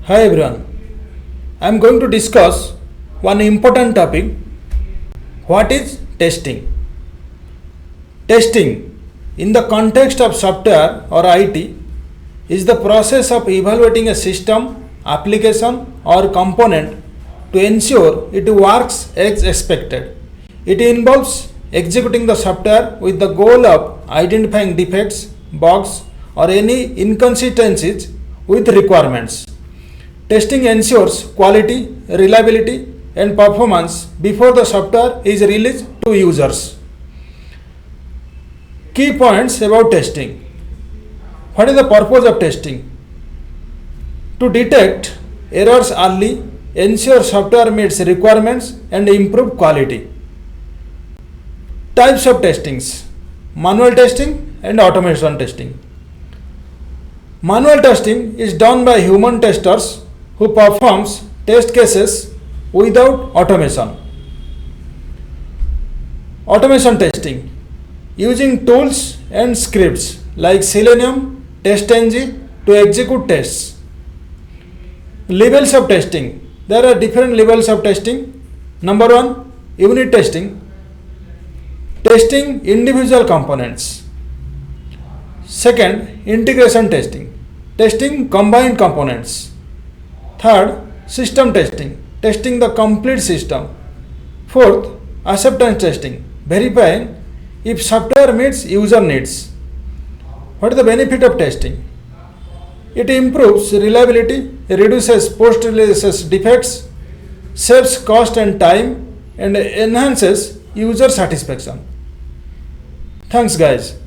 Hi everyone, I am going to discuss one important topic. What is testing? Testing, in the context of software or IT, is the process of evaluating a system, application, or component to ensure it works as expected. It involves executing the software with the goal of identifying defects, bugs, or any inconsistencies with requirements. Testing ensures quality, reliability, and performance before the software is released to users. Key points about testing. What is the purpose of testing? To detect errors early, ensure software meets requirements, and improve quality. Types of testings: manual testing and automation testing. Manual testing is done by human testers who performs test cases without automation. Automation testing, using tools and scripts like Selenium, TestNG to execute tests. Levels of testing. There are different levels of testing. Number one, unit testing, testing individual components. Second, integration testing, testing combined components. Third, system testing, testing the complete system. Fourth, acceptance testing, verifying if software meets user needs. What is the benefit of testing? It improves reliability, reduces post-release defects, saves cost and time, and enhances user satisfaction. Thanks guys.